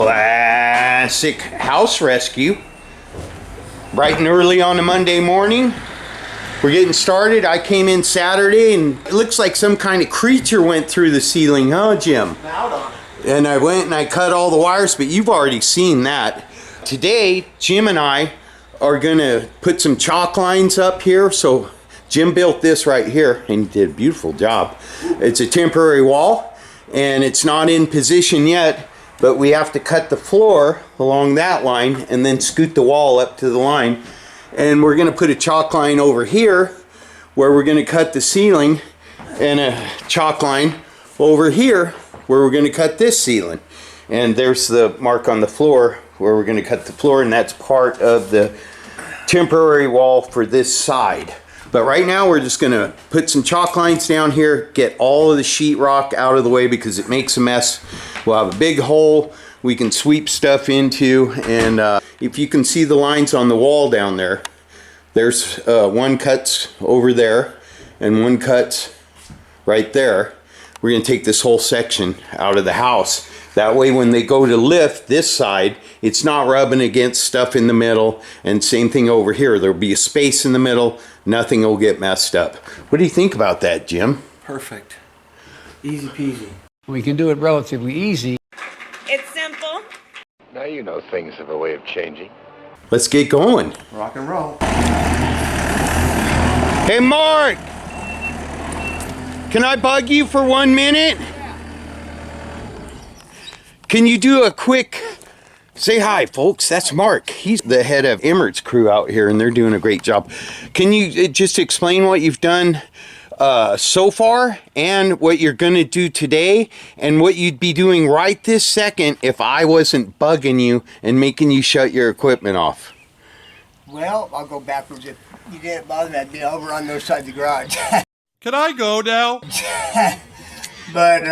Classic house rescue. Bright and early on a Monday morning. We're getting started. I came in Saturday and it looks like some kind of creature went through the ceiling, huh, Jim? And I went and I cut all the wires, but you've already seen that. Today, Jim and I are gonna put some chalk lines up here. So Jim built this right here and he did a beautiful job. It's a temporary wall and it's not in position yet, but we have to cut the floor along that line and then scoot the wall up to the line. And we're gonna put a chalk line over here where we're gonna cut the ceiling, and a chalk line over here where we're gonna cut this ceiling. And there's the mark on the floor where we're gonna cut the floor, and that's part of the temporary wall for this side. But right now we're just gonna put some chalk lines down here, get all of the sheetrock out of the way because it makes a mess. We'll have a big hole we can sweep stuff into, and if you can see the lines on the wall down there, there's one cuts over there and one cuts right there. We're gonna take this whole section out of the house. That way when they go to lift this side, it's not rubbing against stuff in the middle, and same thing over here. There'll be a space in the middle, nothing will get messed up. What do you think about that, Jim? Perfect. Easy peasy. We can do it relatively easy. It's simple. Now you know things have a way of changing. Let's get going. Rock and roll. Hey, Mark! Can I bug you for 1 minute? Can you do a quick... Say hi, folks. That's Mark. He's the head of Emmert's Crew out here, and they're doing a great job. Can you just explain what you've done so far, and what you're going to do today, and what you'd be doing right this second if I wasn't bugging you and making you shut your equipment off? Well, I'll go backwards. If you didn't bother me, I'd be over on the other side of the garage. Can I go now? But,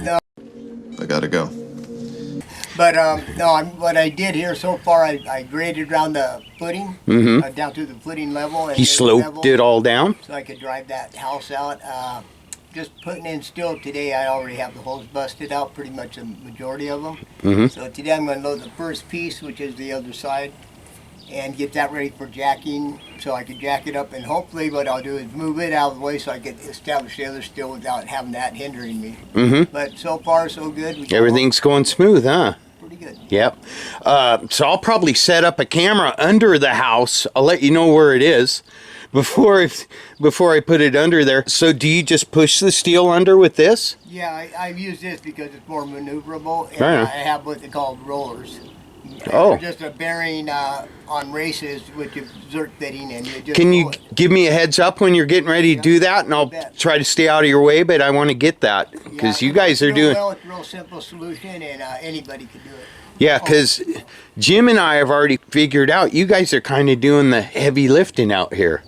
no. I gotta go. But, no, what I did here so far, I graded around the footing, down to the footing level. And He sloped it all down? So I could drive that house out. Just putting in steel today, I already have the holes busted out, pretty much the majority of them. So today I'm going to load the first piece, which is the other side, and get that ready for jacking, so I can jack it up, and hopefully what I'll do is move it out of the way so I can establish the other steel without having that hindering me. But so far so good. Everything's going smooth, huh? Pretty good. Yep. So I'll probably set up a camera under the house. I'll let you know where it is before I put it under there. So do you just push the steel under with this? Yeah, I use this because it's more maneuverable, and I have what they call rollers. Oh. Just a bearing on races with your zert fitting, and you just Can you give me a heads up when you're getting ready to do that, and I'll try to stay out of your way, but I want to get that because you guys are doing... Well, it's a real simple solution, and anybody can do it. Yeah, because Jim and I have already figured out you guys are kind of doing the heavy lifting out here.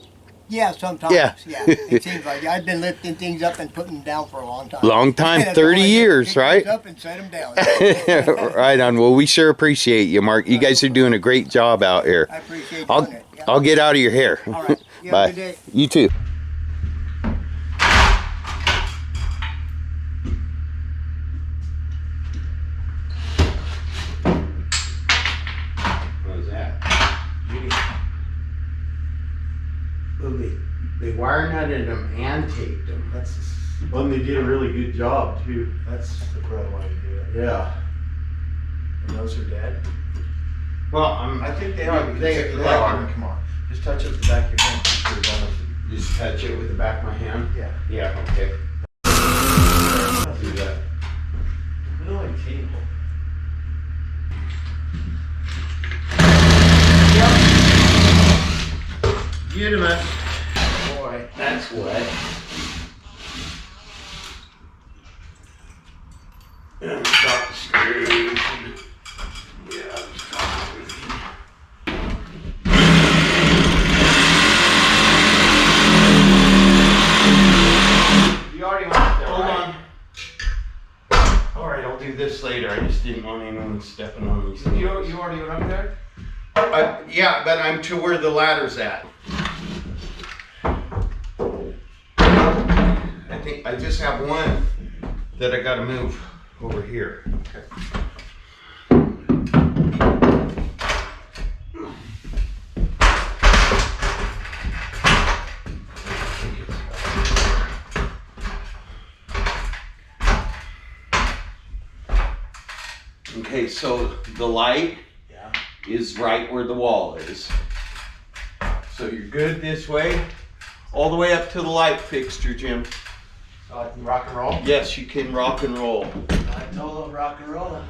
Yeah, sometimes. Yeah. It seems like I've been lifting things up and putting them down for a long time. Long time, 30 years, right? Up and set them down. Right on. Well, we sure appreciate you, Mark. You guys are doing a great job out here. I appreciate doing it. Yeah. I'll get out of your hair. All right. You Bye. have a good day. You too. What was that? They wire nutted them and taped them. Well, they did a really good job too. That's the correct way to do it. Yeah. And those are dead? Well, I think they they are. Come on. Just touch it with the back of your hand. You're done with it. Just touch it with the back of my hand? Yeah. Yeah, okay. I'll do that. Really cable. Get him up. Boy. That's wet. And stop the screws. Yeah, stop everything. You already went there. Hold on. Alright, I'll do this later. I just didn't want anyone stepping on these things. You already went up there? Yeah, but I'm to where the ladder's at. I think I just have one that I gotta move over here. Okay. Okay, so the light is right where the wall is. So you're good this way, all the way up to the light fixture, Jim. So I can rock and roll? Yes, you can rock and roll. I told them rock and roll.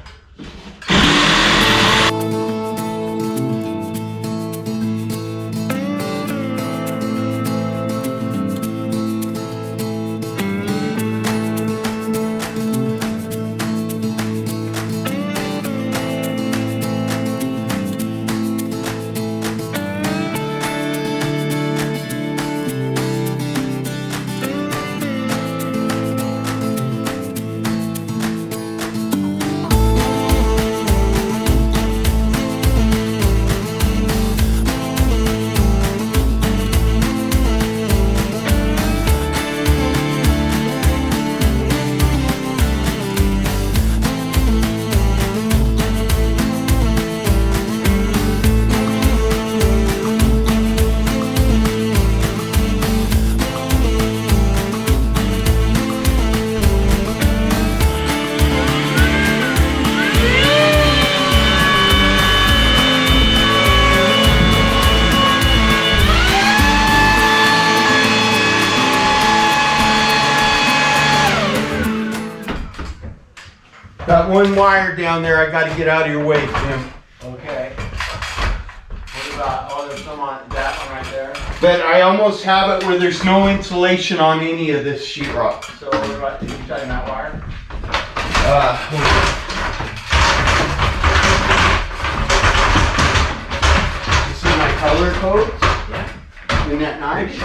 Got one wire down there I gotta get out of your way, Jim. Okay. What about, oh, there's some on that one right there. But I almost have it where there's no insulation on any of this sheetrock. So what about, you cutting that wire? You see my color codes? Yeah. Isn't that nice?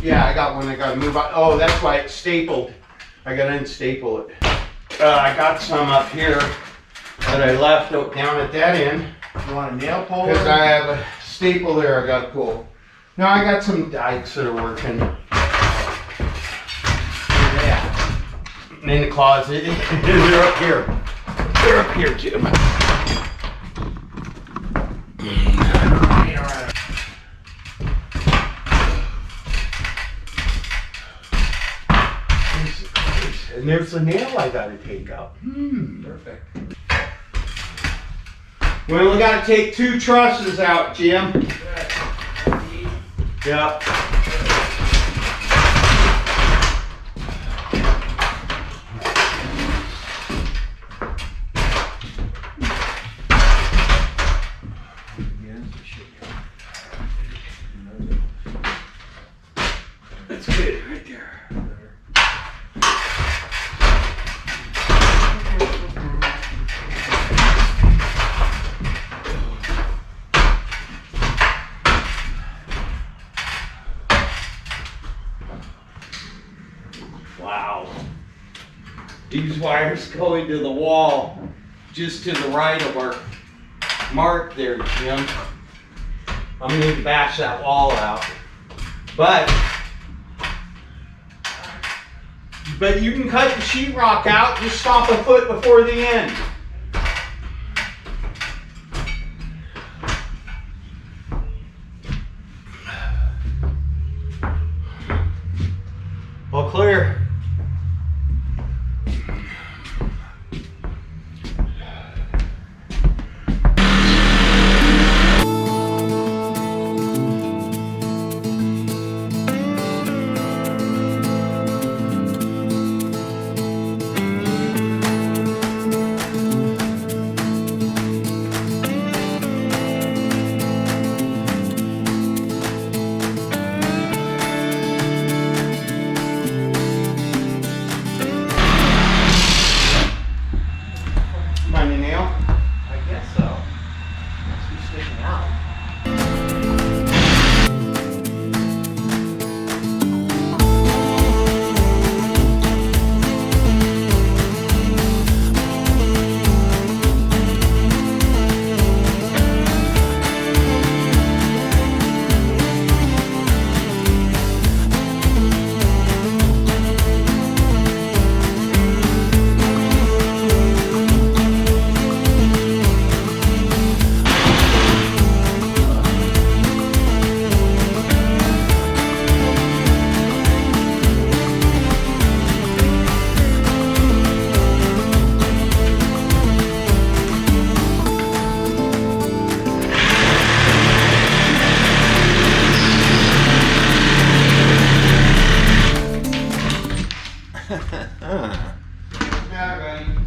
Yeah, I got one I gotta move on. Oh, that's why it's stapled. I gotta unstaple it. I got some up here that I left down at that end. You want a nail puller? Because I have a staple there I gotta pull. No, I got some dikes that are working. Yeah. In the closet. They're up here. They're up here, Jim. And there's the nail I gotta take out. Perfect. We only gotta take 2 trusses out, Jim. Yep. That's good right there. Wow. These wires go into the wall just to the right of our mark there, Jim. I'm gonna need to bash that wall out. But you can cut the sheetrock out, just stop a foot before the end. All clear.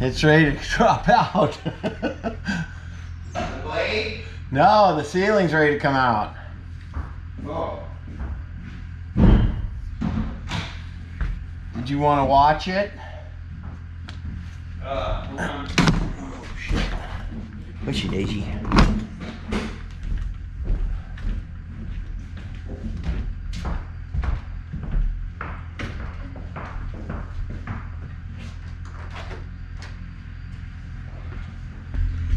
It's ready to drop out. The blade? No, the ceiling's ready to come out. Oh. Did you want to watch it? Hold on. Oh shit. What's your daisy?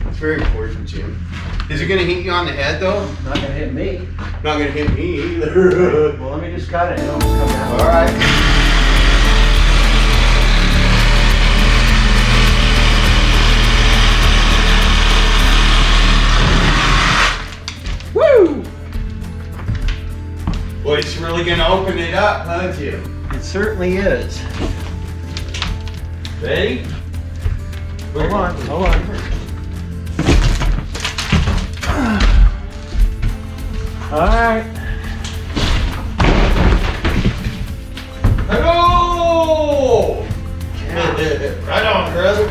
It's very important, Jim. Is it gonna hit you on the head though? Not gonna hit me. Not gonna hit me either. Well, let me just cut it. It'll come out. All right. Woo! Boy, it's really gonna open it up, huh, Jim? It certainly is. Ready? Hold on. All right. Hello! Right on, brother.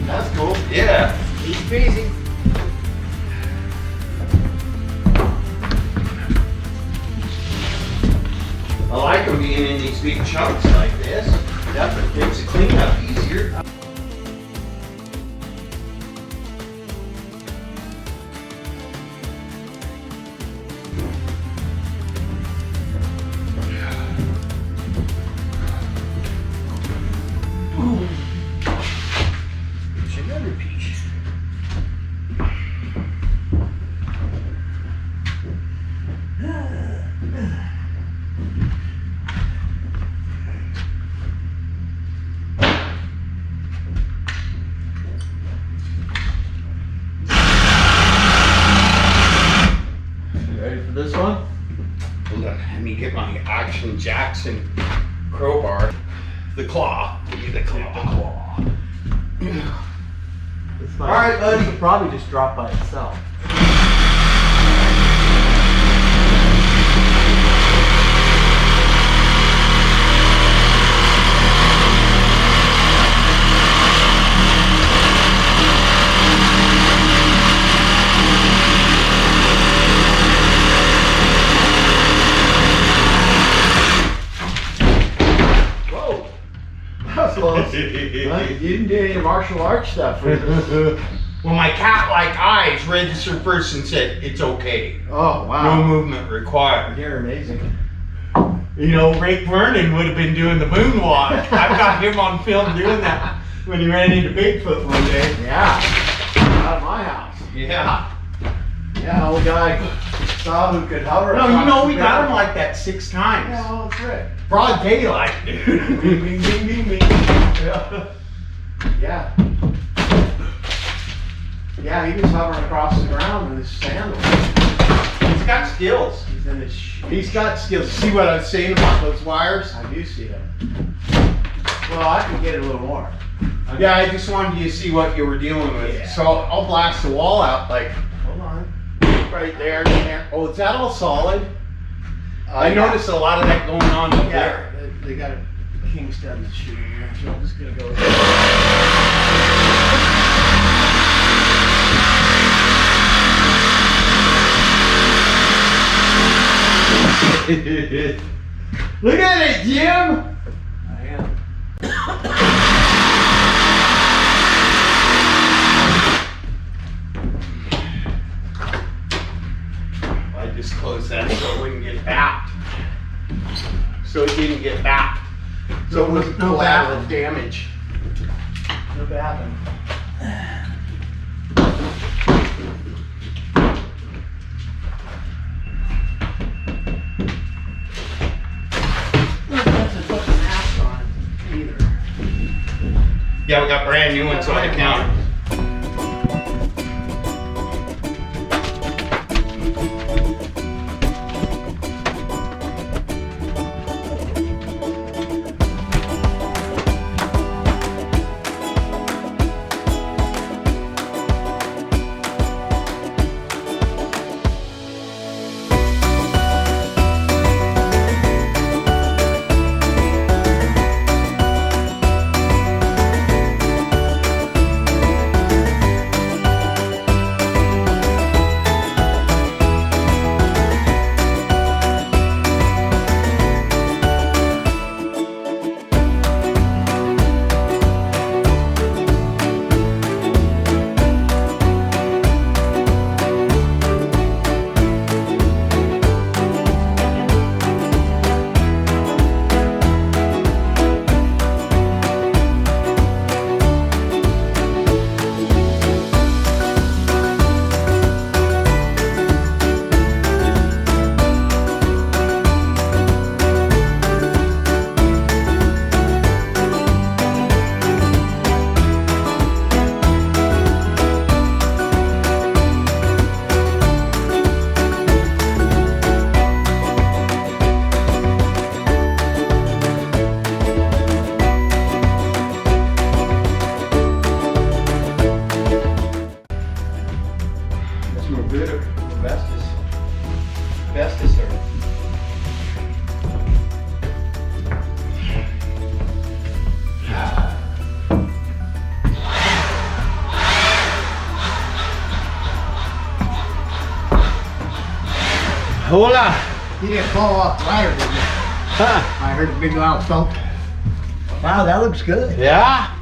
That's cool. Yeah. Easy peasy. I like them being in these big chunks like this. Definitely makes the cleanup easier. There's another piece. Ready for this one? Hold on, let me get my Action Jackson crowbar. The claw. Give me the claw. All right, buddy. It'll probably just drop by itself. Whoa, that was close. You didn't do any martial arts stuff with it. Well, my cat-like eyes registered first and said, it's okay. Oh, No wow. movement required. You're amazing. You know, Rick Vernon would have been doing the moonwalk. I've got him on film doing that when he ran into Bigfoot one day. Yeah. Out of my house. Yeah. Yeah, old guy saw who could hover. No, you across know, the we got him ground. like that 6 times. Yeah, well, that's right. Broad daylight, dude. Bing, bing, bing, bing, bing. Yeah. Yeah, he was hovering across the ground with his sandals. He's got skills. He's in his He's got skills. See what I was saying about those wires? I do see him. Well, I can get it a little more. Yeah, I just wanted you to see what you were dealing with. Yeah. So I'll blast the wall out like Hold on. right there. Oh, is that all solid? I yeah. noticed a lot of that going on up there. Yeah, they got a king stud that's shooting here, so I'm just gonna go. Look at it, Jim! I am. I just closed that so it wouldn't get backed. So it didn't get backed. So it wasn't No collateral back. damage. No bathing. Yeah, we got brand new ones on the counter. Hola. You didn't fall off the ladder, did you? Huh. I heard a big loud thump. Wow, that looks good. Yeah.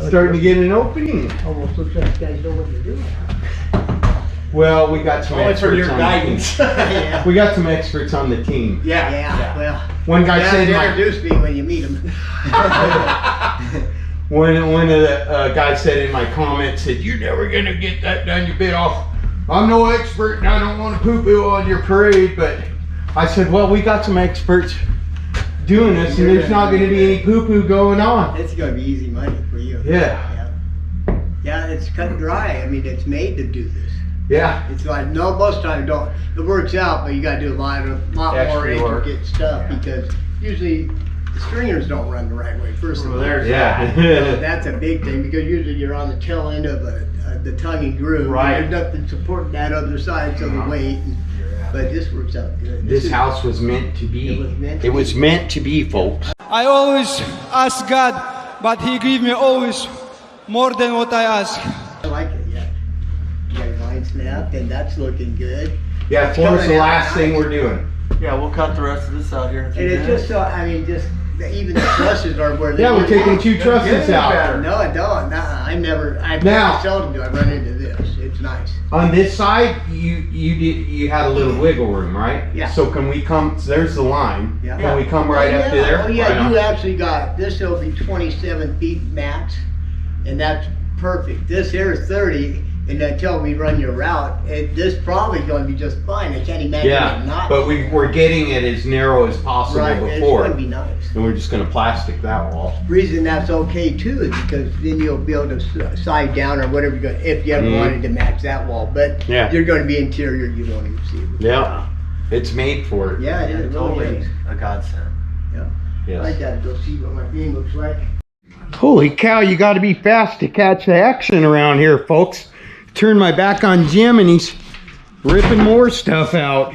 Starting to get an opening. Almost looks like you guys know what you're doing. Well, we got some Only experts for your on guidance. the team. We got some experts on the team. Yeah, well, One guy you have said to my, introduce me when you meet him. one of the guys said in my comments said, "You're never gonna get that done. You bit off. I'm no expert and I don't want to poo-poo on your parade." But I said, well, we got some experts doing this and there's not gonna be any poo-poo going on. It's gonna be easy money for you. Yeah. Yeah, it's cut and dry. I mean, it's made to do this. Yeah. It's like, no, most times don't. It works out, but you gotta do a lot more Extra work. intricate stuff because usually the stringers don't run the right way. First of all, Yeah. So that's a big thing because usually you're on the tail end of the tongue and groove. Right. And there's nothing supporting that other side, so the weight. But this works out good. This house was meant to be. It was meant to It was meant to be, folks. I always ask God, but He give me always more than what I ask. I like it, yeah. You got your line snapped, and that's looking good. Yeah, It's floor's the coming out last nice. thing we're doing. Yeah, we'll cut the rest of this out here in a few And it's minutes. just so, I mean, just even the trusses are where they. Yeah, we're taking two trusses getting out. better. No, I don't. Nah, I Now- very seldom do I run into this. It's nice. On this side, you had a little wiggle room, right? Yeah. So can we come? There's the line. Yeah. Can we come right up to there? Oh yeah, Right on. you actually got this. Will be 27 feet max, and that's perfect. This here is 30, and until we run your route, this probably going to be just fine. I can't imagine it Yeah, not. but we're getting it as narrow as possible right, it's before, going to be nice. and we're just gonna plastic that wall. Reason that's okay too is because then you'll be able to side down or whatever you're going if you ever Mhm. wanted to match that wall. But Yeah. you're going to be interior, you won't even see it. Yeah, it's made for it. Yeah, it is. It really Totally is. a godsend. I like Yes. that to go see what my beam looks like. Holy cow! You got to be fast to catch the action around here, folks. Turn my back on Jim, and he's ripping more stuff out.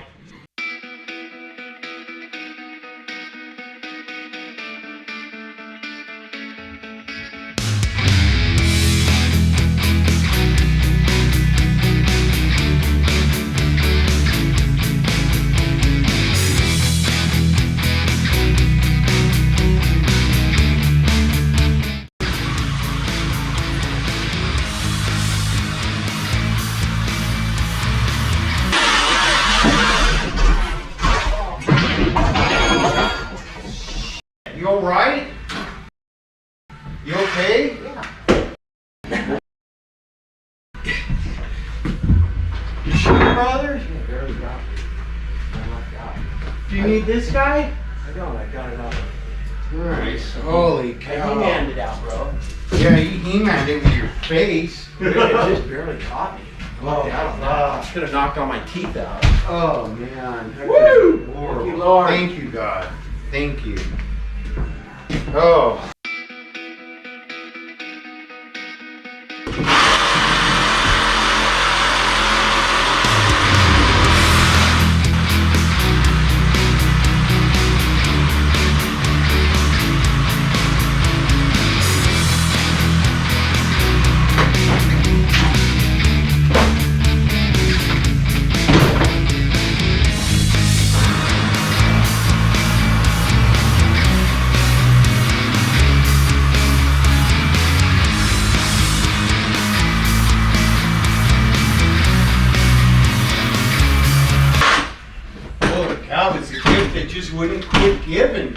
You all right? You okay? Yeah. You sure, brother? Do you need this guy? I don't, I got it out. Nice. Holy He cow. manned it out, bro. Yeah, you he-manned it with your face. It just barely caught me. Oh, Could have knocked all my teeth out. Oh, man. Woo! Horrible. Thank you, Lord. Thank you, God. Thank you. Oh. Holy cow, it's a gift that just wouldn't quit giving.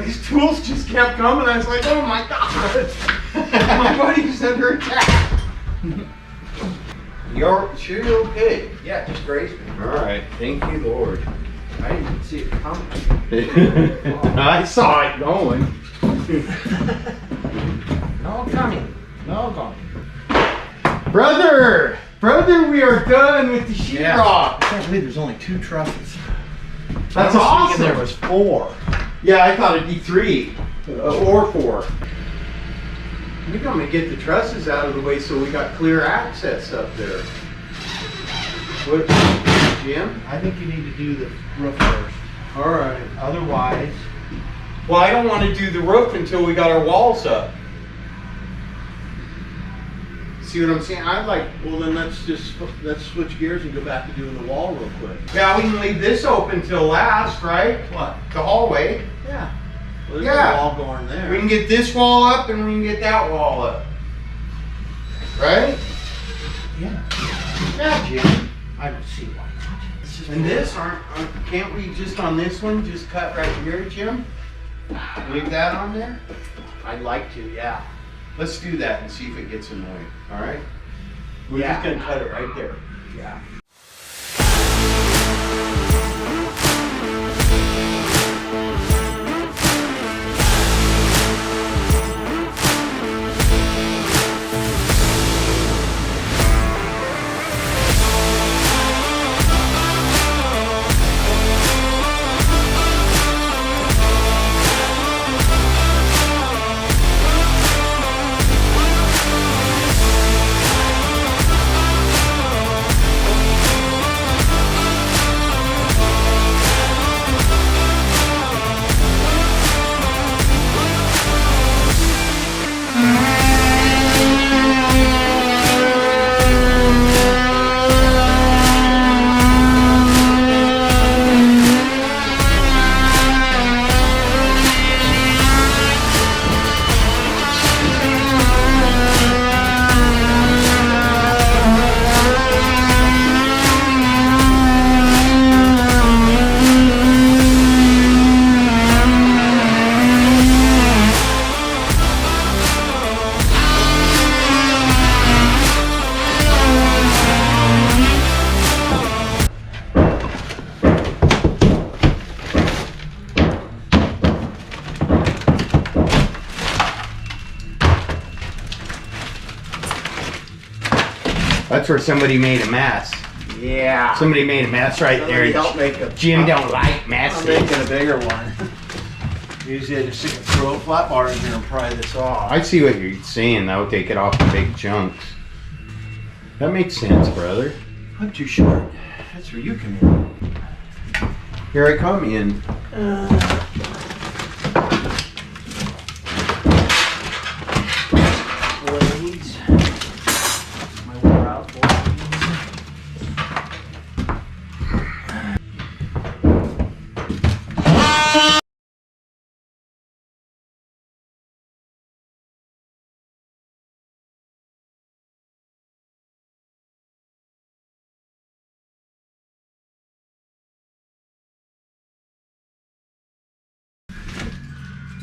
These tools just kept coming. I was like, oh my God. My buddy's under attack. You're sure you're okay? Yeah, just grazed me. All right, thank you, Lord. I didn't even see it coming. I saw it going. No coming. No coming. Brother, we are done with the sheetrock. I can't believe there's only 2 trusses. That's I was awesome. thinking there was 4. Yeah, I thought it'd be 3 or 4. I think I'm gonna get the trusses out of the way so we got clear access up there. What, Jim? I think you need to do the roof first. All right. Otherwise, Well, I don't want to do the roof until we got our walls up. See what I'm saying? I'd like, Well, then let's switch gears and go back to doing the wall real quick. yeah, we can leave this open till last, right? What? The hallway. Yeah. Well, there's Yeah. a wall going there. We can get this wall up and we can get that wall up. Right? Yeah. Yeah, Jim. I don't see why not. It's just And this, can't we just on this one, just cut right here, Jim? Leave that on there? I'd like to, yeah. Let's do that and see if it gets annoying, all right? We're just gonna cut it right there. Yeah. That's where somebody made a mess. Yeah. Somebody made a mess right there. Help make a. Jim don't like I'm messes. making a bigger one. Usually I just throw a flat bar in here and pry this off. I see what you're saying though, take it off the big chunks. That makes sense, brother. I'm too short. That's where you come in. Here I come in. Blades. My wore out blades.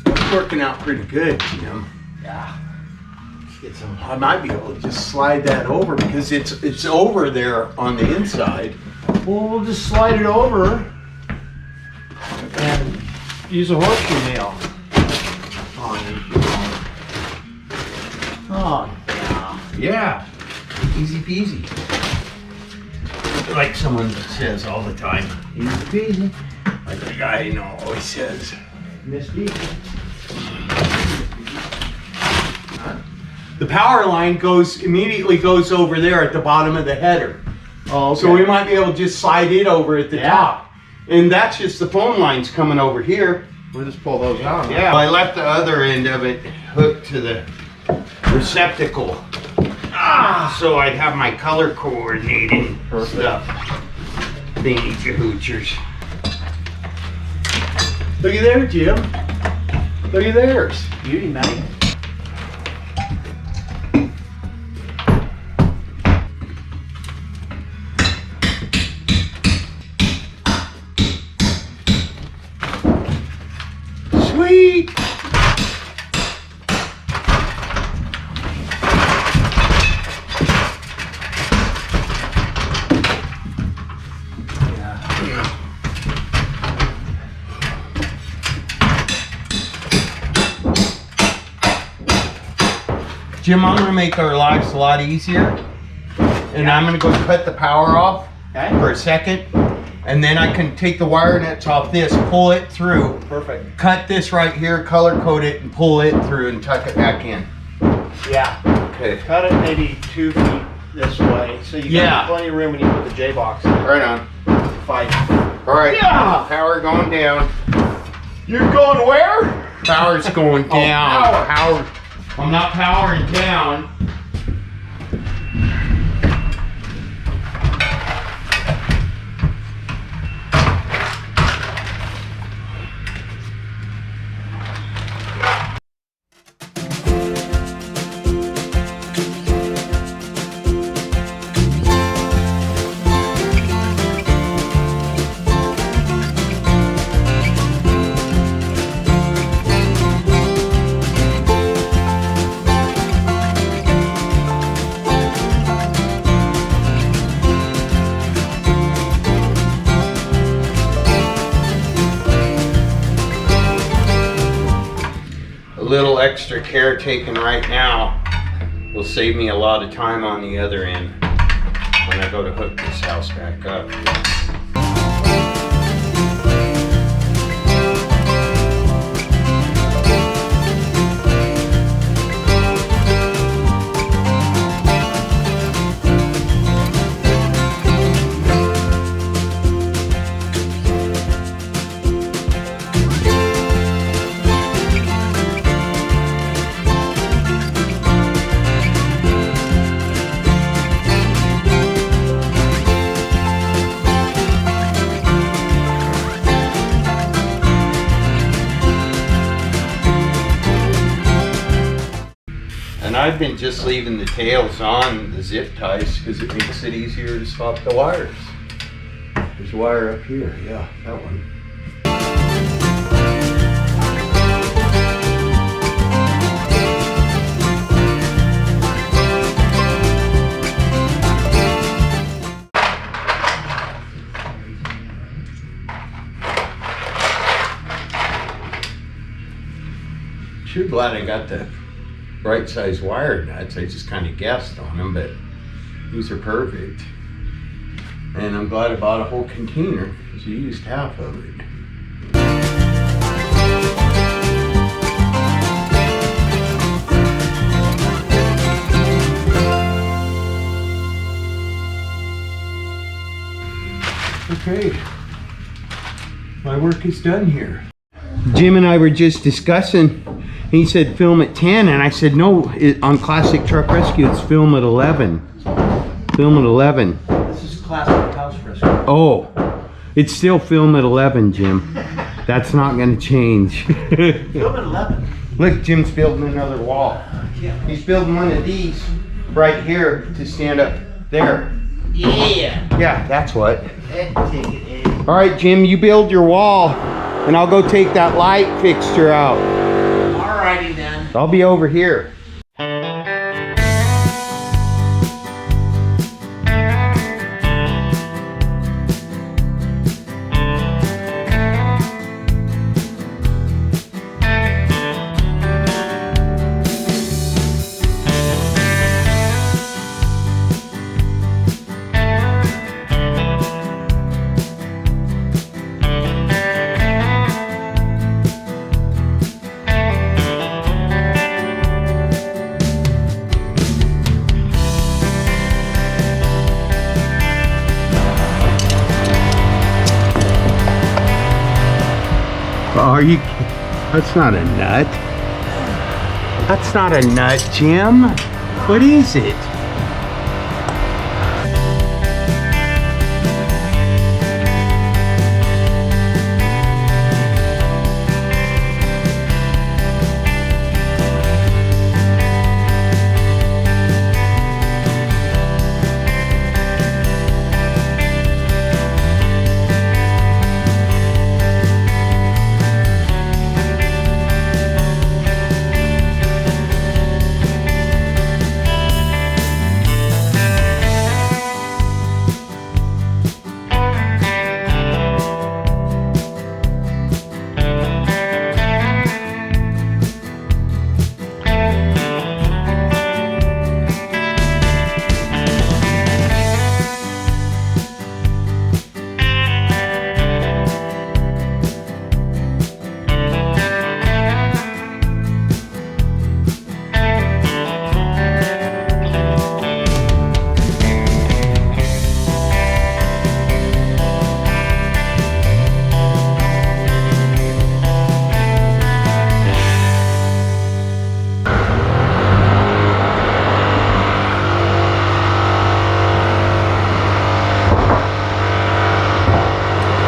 It's working out pretty good, Jim. Yeah. Let's get some. I might be able to just slide that over because It's over there on the inside. well, we'll just slide it over and use a horseshoe nail. Oh, yeah. Yeah, easy peasy. Like someone says all the time. Easy peasy. Like the guy I know always says. Miss B. The power line immediately goes over there at the bottom of the header. Oh, okay. So we might be able to just slide it over at the Yeah. top. And that's just the phone lines coming over here. We'll just pull those out. Yeah, I left the other end of it hooked to the receptacle. So I'd have my color coordinating stuff. Thingy hoochers. Looky there, Jim. Looky there's. Beauty, man. Sweet. Jim, I'm gonna make our lives a lot easier. And I'm gonna go cut the power off for a second. And then I can take the wire nuts off this, pull it through. Perfect. Cut this right here, color code it, and pull it through and tuck it back in. Yeah. Okay. Cut it maybe 2 feet this way, so you got plenty of room when you put the J box in. Right on. Fight. All right. Yeah. Power going down. You're going where? Power's going down. power. Power. I'm not powering down. little extra care taken right now will save me a lot of time on the other end when I go to hook this house back up. I've been just leaving the tails on the zip ties because it makes it easier to swap the wires. There's a wire up here, yeah, that one. Sure glad I got the right size wire nuts. I just kind of guessed on them, but these are perfect. And I'm glad I bought a whole container because you used half of it. Okay, my work is done here. Jim and I were just discussing. He said film at 10, and I said no, on Classic Truck Rescue it's film at 11. Film at 11. This is classic house rescue. Oh, it's still film at 11, Jim. That's not going to change. Film at 11. Look, Jim's building another wall. He's building one of these right here to stand up there. Yeah. Yeah, that's what. Take it in. All right, Jim, you build your wall, and I'll go take that light fixture out. Alrighty then. I'll be over here. Are you? That's not a nut. That's not a nut, Jim. What is it?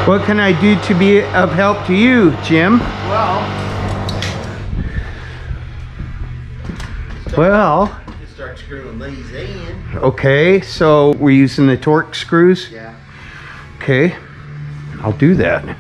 What can I do to be of help to you, Jim? Well, Just start screwing these in. okay, so we're using the torque screws? Yeah. Okay, I'll do that.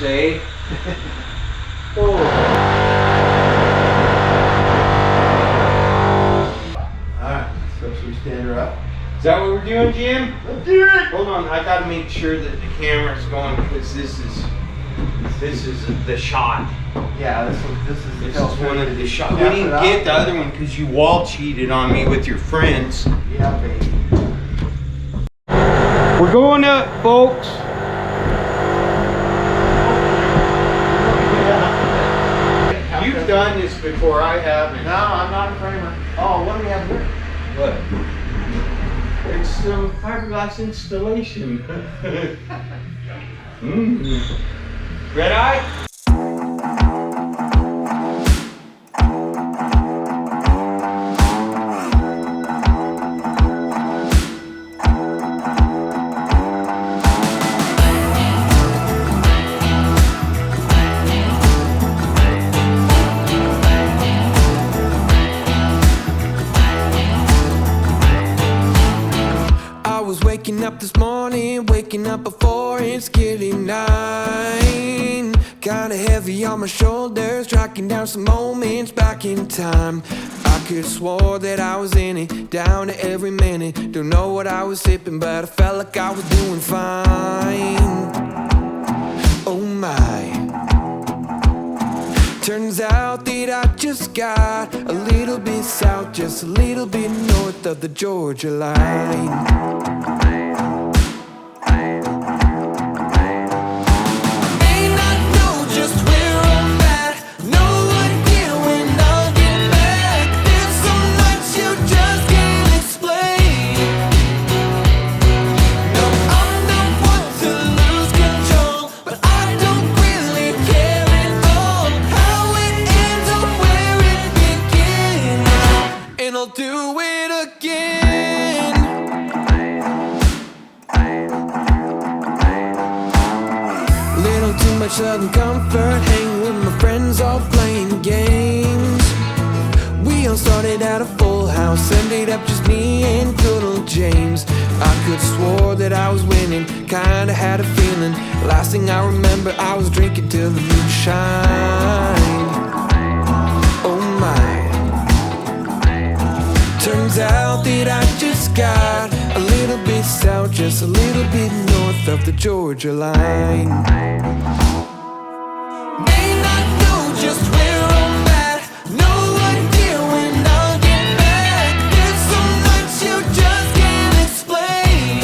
eh? Oh. Alright, so should we stand her up? Is that what we're doing, Jim? Let's do it! Hold on, I gotta make sure that the camera's going because this is the shot. Yeah, this is One of the shots. We didn't get the other one because you wall cheated on me with your friends. Yeah, baby. We're going up, folks. You've done this before, I haven't. No, I'm not a framer. Oh, what do we have here? What? It's some fiberglass installation. Red eye? Waking up this morning, waking up before it's getting 9. Kinda heavy on my shoulders, tracking down some moments back in time. I could've swore that I was in it, down to every minute. Don't know what I was sipping, but I felt like I was doing fine. Oh my. Turns out that I just got a little bit south, just a little bit north of the Georgia line. Do it again. Little too much southern comfort, hanging with my friends, all playing games. We all started out a full house, ended up just me and good old James. I could've swore that I was winning, kinda had a feeling. Last thing I remember, I was drinking till the moon shined. Oh my. Turns out that I just got a little bit south, just a little bit north of the Georgia line. May not know just where I'm at, no idea when I'll get back. There's some nights you just can't explain.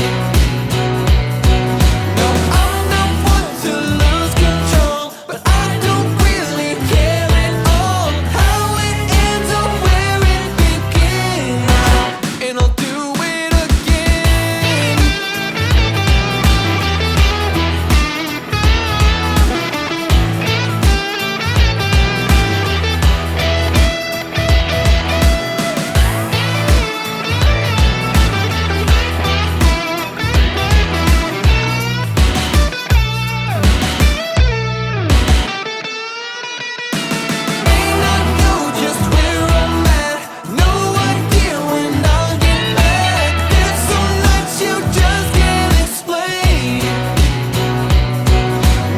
No, I'm not one to lose control, but I don't really care at all how it ends or where it begins. And I'll do it again. May not know just where I'm at, no idea when I'll get back. There's some nights you just can't explain.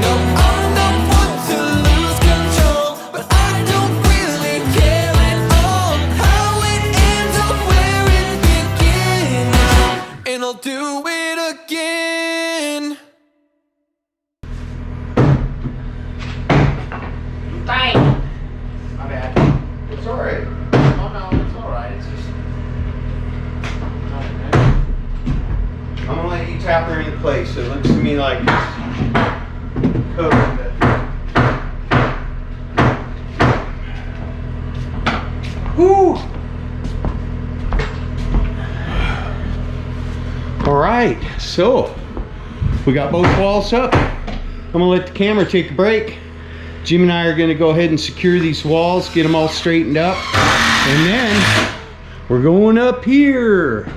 No, I'm not one to lose control, but I don't really care at all how it ends or where it begins. And I'll do it again. Dang. My bad. It's alright. Oh no, it's alright. It's just. I'm gonna let you tap her into place. It looks to me like it's covered. Woo! Alright, so we got both walls up. I'm gonna let the camera take a break. Jim and I are gonna go ahead and secure these walls, get them all straightened up, and then we're going up here.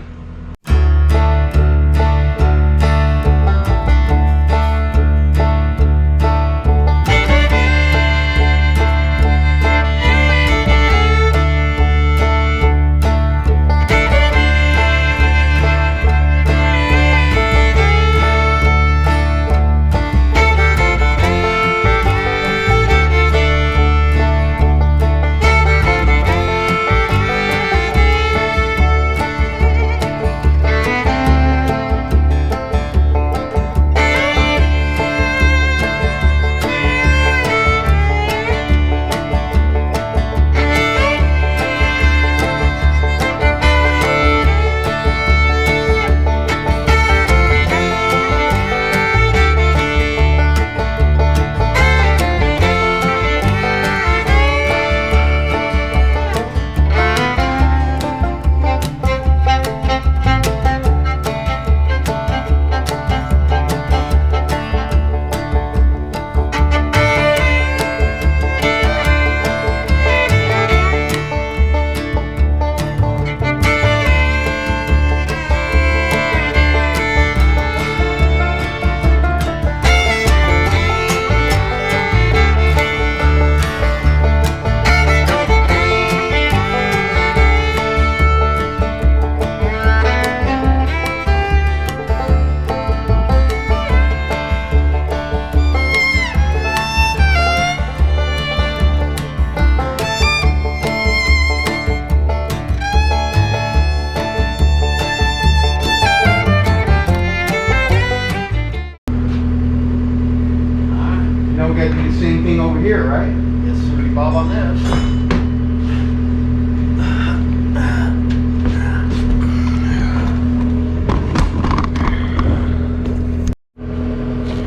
same thing over here, right? Yes, sir, Bob on this.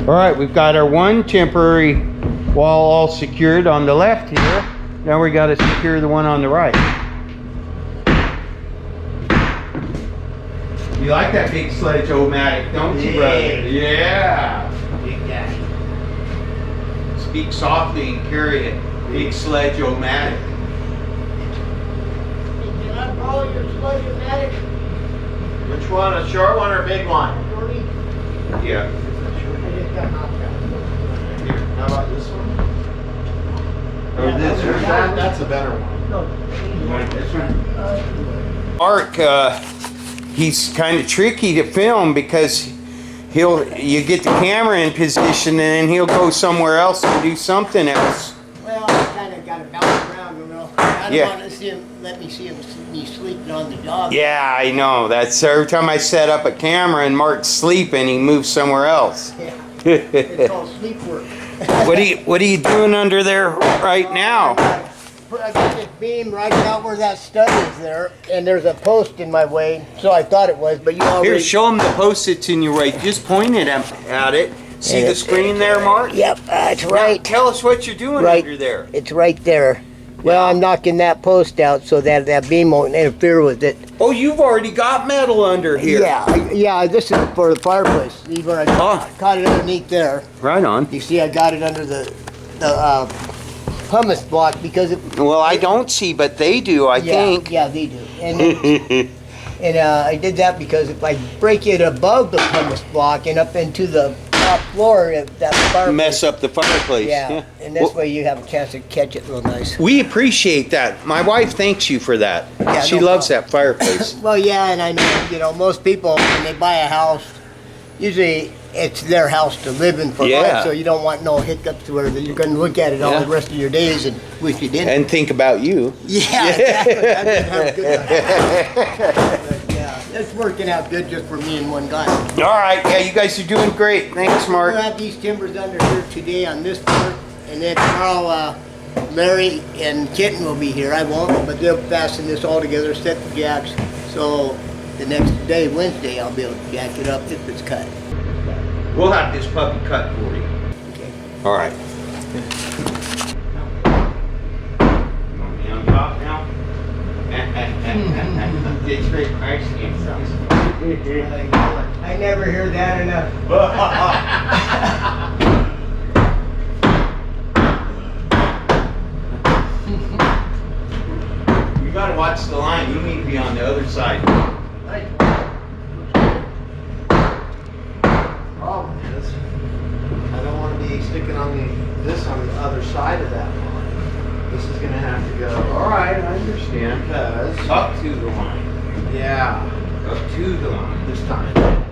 All right, we've got our one temporary wall all secured on the left here. Now we got to secure the one on the right. You like that big sledge-o-matic, don't you, brother? Yeah. Big daddy. Speak softly and carry it. Big sledge-o-matic. Can I borrow your sledge-o-matic? Which one, a short one or a big one? Yeah. I just got knocked out. Here, how about this one? Or this one. That's a better one. You want this one? Mark, he's kind of tricky to film because you get the camera in position and then he'll go somewhere else and do something else. Well, I kind of got to bounce around, you know. I don't Yeah. want to see him, let me see him me sleeping on the job. Yeah, I know. That's every time I set up a camera and Mark's sleeping, he moves somewhere else. Yeah. It's called sleep work. What are you doing under there right now? I got this beam right out where that stud is there, and there's a post in my way, so I thought it was, but you already... Here, show him the post it's in your way. Just point it at it. See the screen there, Mark? Yep, that's right. Tell us what you're doing Right. under there. It's right there. Well, I'm knocking that post out so that beam won't interfere with it. Oh, you've already got metal under here. Yeah, this is for the fireplace. See where I caught it underneath there. Right on. You see I got it under the pumice block because it... Well, I don't see, but they do, I think. Yeah, they do. And and I did that because if I break it above the pumice block and up into the top floor, that fireplace... Mess up the fireplace. Yeah, and this way you have a chance to catch it real nice. We appreciate that. My wife thanks you for that. Yeah, She no loves problem. that fireplace. Well, yeah, and I know, most people, when they buy a house, usually it's their house to live in for Yeah. life, so you don't want no hiccups where you're going to look at it all the rest of your days and wish you didn't. And think about you. Yeah, exactly. I didn't have a good time. But, yeah, it's working out good just for me and one guy. All right. Yeah, you guys are doing great. Thanks, Mark. We'll have these timbers under here today on this part, and then tomorrow Larry and Kitten will be here. I won't, but they'll fasten this all together, set the jacks, so the next day, Wednesday, I'll be able to jack it up if it's cut. We'll have this puppy cut for you. Okay. All right. You want me on top now? It's great. I never hear that enough. You gotta watch the line. You need to be on the other side. Problem is, I don't want to be sticking on this on the other side of that line. This is going to have to go. All right, I understand. Because, Up to the line. yeah, Up to the line. this time.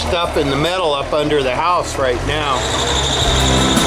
stuffing the metal up under the house right now.